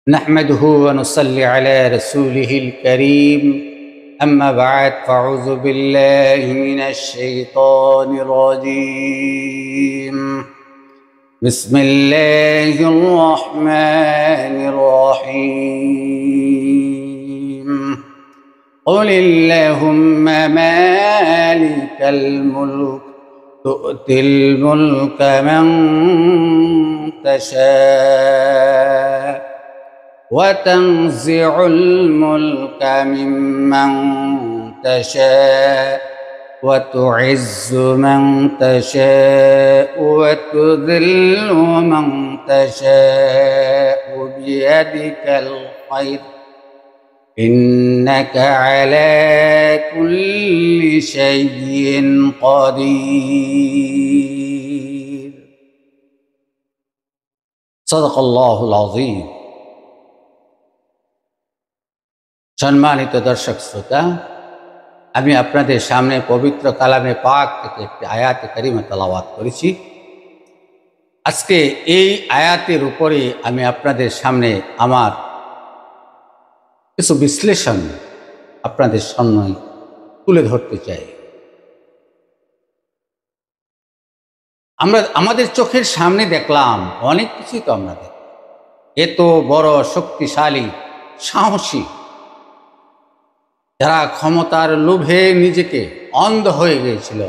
نحمده ونصلي على رسوله الكريم أما بعد فأعوذ بالله من الشيطان الرجيم بسم الله الرحمن الرحيم قل اللهم مالك الملك تؤتي الملك من تشاء وتنزع الملك ممن تشاء وتعز من تشاء وتذل من تشاء بيدك الخير إنك على كل شيء قدير صدق الله العظيم। সম্মানিত দর্শক শ্রোতা, আমি আপনাদের সামনে পবিত্র কালামে পাক থেকে একটি আয়াতে কারিমা তেলাওয়াত করেছি। আজকে এই আয়াতের উপরে আমি আপনাদের সামনে আমার কিছু বিশ্লেষণ আপনাদের সামনে তুলে ধরতে চাই। আমরা আমাদের চোখের সামনে দেখলাম অনেক কিছুই, তো আমরা দেখলাম এত বড় শক্তিশালী সাহসী, যারা ক্ষমতার লোভে নিজেকে অন্ধ হয়ে গিয়েছিল,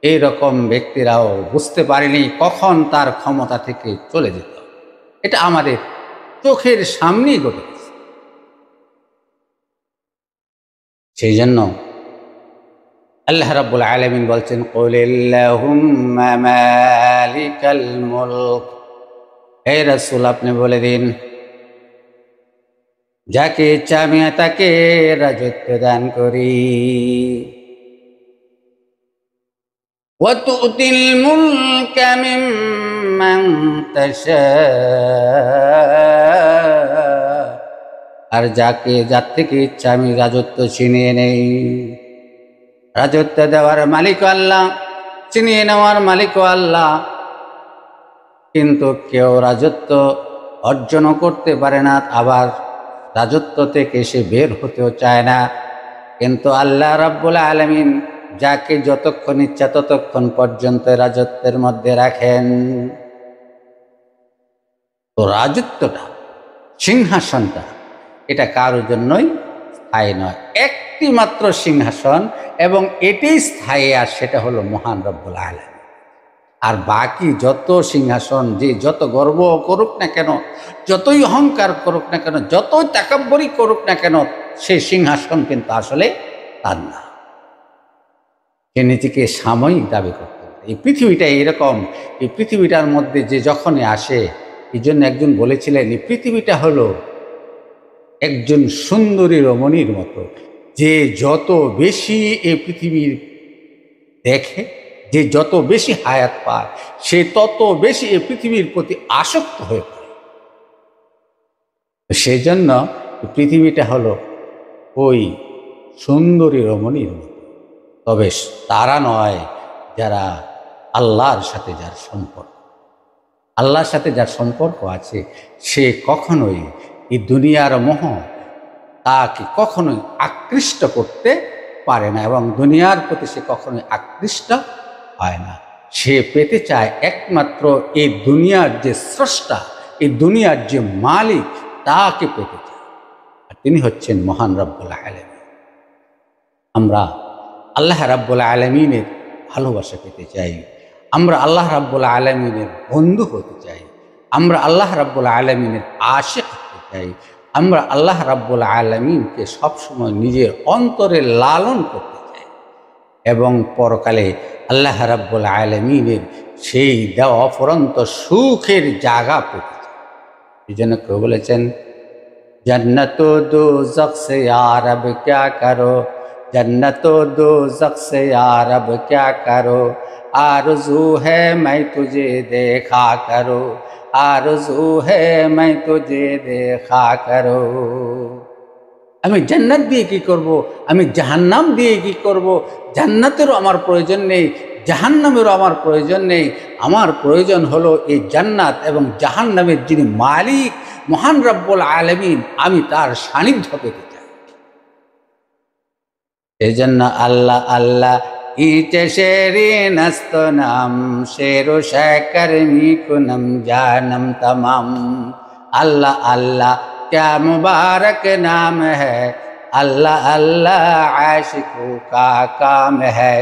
এই রকম ব্যক্তিরাও বুঝতে পারেনি কখন তার ক্ষমতা থেকে চলে যেত। এটা আমাদের চোখের সামনেই ঘটে গেছে। সেই জন্য আল্লাহ রাব্বুল আলামিন বলছেন, কুল আল্লাহুম্মা মালিকাল মুলক, হে রাসূল আপনি বলে দিন, যাকে ইচ্ছা আমি তাকে রাজত্ব দান করি। ওয়া তুতিল মুলকা মিম্মান তাশা, আর যার থেকে ইচ্ছা আমি রাজত্ব ছিনিয়ে নেই। রাজত্ব দেওয়ার মালিক আল্লাহ, ছিনিয়ে নেওয়ার মালিক আল্লাহ, কিন্তু কেউ রাজত্ব অর্জন করতে পারে না, আবার রাজত্ব থেকে সে বের হতেও চায় না। কিন্তু আল্লাহ রাব্বুল আলামিন যাকে যতক্ষণ ইচ্ছা ততক্ষণ পর্যন্ত রাজত্বের মধ্যে রাখেন। তো রাজত্বটা, সিংহাসনটা, এটা কারোর জন্যই স্থায়ী নয়। একটি মাত্র সিংহাসন, এবং এটাই স্থায়ী, আর সেটা হলো মহান রব্বুল আলামিন। আর বাকি যত সিংহাসন, যে যত গর্ব করুক না কেন, যতই অহংকার করুক না কেন, যতই তাকাব্বরি করুক না কেন, সেই সিংহাসন কিন্তু আসলে তার না। সে নিজেকে সাময়িক দাবি করতে পারে। এই পৃথিবীটা এরকম, এই পৃথিবীটার মধ্যে যে যখনই আসে, এই জন্য একজন বলেছিলেন, এই পৃথিবীটা হলো একজন সুন্দরী রমণীর মতো, যে যত বেশি এই পৃথিবীর দেখে, যে যত বেশি হায়াত পায়, সে তত বেশি এই পৃথিবীর প্রতি আসক্ত হয়ে পড়ে। সেই জন্য পৃথিবীটা হলো ওই সুন্দরী রমণীর মতো, তবে তারা নয় যারা আল্লাহর সাথে যার সম্পর্ক, আল্লাহর সাথে যার সম্পর্ক আছে, সে কখনোই এই দুনিয়ার মোহ তাকে কখনোই আকৃষ্ট করতে পারে না, এবং দুনিয়ার প্রতি সে কখনোই আকৃষ্ট হয় না। সে পেতে চায় একমাত্র এই দুনিয়ার যে স্রষ্টা, এই দুনিয়ার যে মালিক, তাকে পেতে চায়, আর তিনি হচ্ছেন মহান রব্বুল আলামিন। আমরা আল্লাহ রাব্বুল আলামিনের ভালোবাসা পেতে চাই, আমরা আল্লাহ রাব্বুল আলামিনের বন্ধু হতে চাই, আমরা আল্লাহ রাব্বুল আলামিনের আশিক হতে চাই, আমরা আল্লাহ রাব্বুল আলামিনকে সবসময় নিজের অন্তরে লালন করতে চাই, এবং পরকালে আল্লাহ রাব্বুল আলামিনের সেই দেওয়া অফুরন্ত সুখের জায়গা পেতে চাই। এই জন্য কেউ বলেছেন, জন্নত দোজখ সে ইয়ার আব ক্যা করো, जन्नत दोज़ख से यार अब क्या करो, आरज़ू है मैं तुझे देखा करो, आरज़ू है मैं तुझे देखा करो। আমি জান্নাত দিয়ে কি করব, আমি জাহান্নাম দিয়ে কি করব? জান্নাতেরও আমার প্রয়োজন নেই, জাহান্নামেরও আমার প্রয়োজন নেই। আমার প্রয়োজন হলো এই জান্নাত এবং জাহান্নামের যিনি মালিক মহান রব্বুল আলামিন, আমি তার সান্নিধ্য পেতে চাই। এজন্য আল্লাহ আল্লাহ ইচে শেরি নস্ত নাম শেরো শেকর মিকুনম জানম তমাম। अल्लाह अल्लाह क्या मुबारक नाम है, अल्लाह अल्लाह आशिकों का काम है,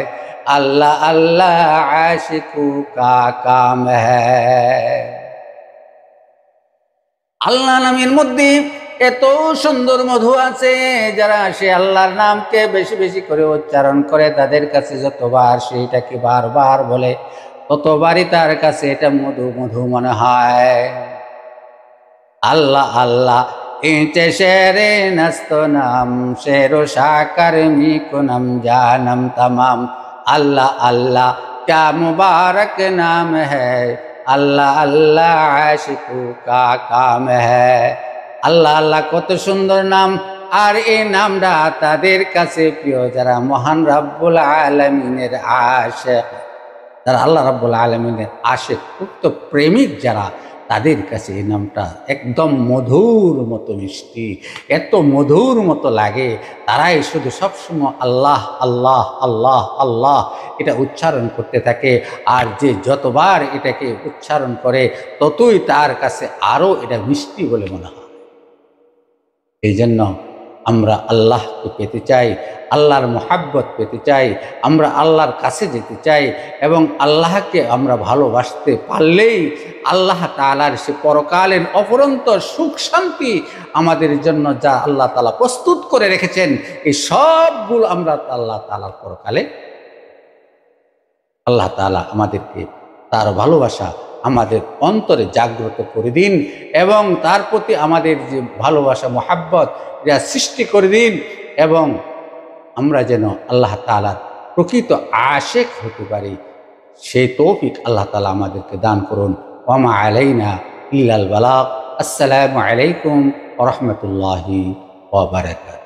अल्लाह अल्लाह आशिकों का काम है। আল্লাহ নামের মধ্যে এত সুন্দর মধু আছে, যারা সে আল্লাহর নামকে বেশি বেশি করে উচ্চারণ করে তাদের কাছে যতবার সেইটাকে বারবার বলে ততবারই তার কাছে এটা মধু মধু মনে হয়। अल्लाह अल्लाह इंचे शेरे नस्तो नाम शेरो शाकर मी कुनम जानम तमाम। अल्लाह अल्लाह क्या मुबारक नाम है, अल्लाह अल्लाह आशिकों का काम है। अल्लाह अल्लाह কত সুন্দর নাম, আর এই নামটা তাদের কাছে প্রিয় যারা মহান রব্বুল আলামিনের আশিক, যারা আল্লাহ রব্বুল আলামিনের আশিক উক্ত প্রেমিক যারা, তাদের কাছে এই নামটা একদম মধুর মতো মিষ্টি, এত মধুর মতো লাগে। তারাই শুধু সবসময় আল্লাহ আল্লাহ আল্লাহ আল্লাহ এটা উচ্চারণ করতে থাকে। আর যে যতবার এটাকে উচ্চারণ করে ততই তার কাছে আরও এটা মিষ্টি বলে মনে হয়। এই জন্য আমরা আল্লাহকে পেতে চাই, আল্লাহর মোহাব্বত পেতে চাই, আমরা আল্লাহর কাছে যেতে চাই এবং আল্লাহকে আমরা ভালোবাসতে পারলেই আল্লাহ তাআলার সে পরকালের অফুরন্ত সুখ শান্তি আমাদের জন্য যা আল্লাহ তাআলা প্রস্তুত করে রেখেছেন, এই সবগুলো আমরা আল্লাহ তাআলার পরকালে আল্লাহ তাআলা আমাদেরকে তার ভালোবাসা আমাদের অন্তরে জাগ্রত করে দিন এবং তার প্রতি আমাদের যে ভালোবাসা মোহাব্বত যা সৃষ্টি করে দিন এবং আমরা যেন আল্লাহ তাআলার প্রকৃত আশিক হতে পারি, সেই তৌফিক আল্লাহ তাআলা আমাদেরকে দান করুন। ওয়া মা আলাইনা ইল্লাল বালাগ। আসসালামু আলাইকুম ওয়া রাহমাতুল্লাহি ওয়া বারাকাতুহু।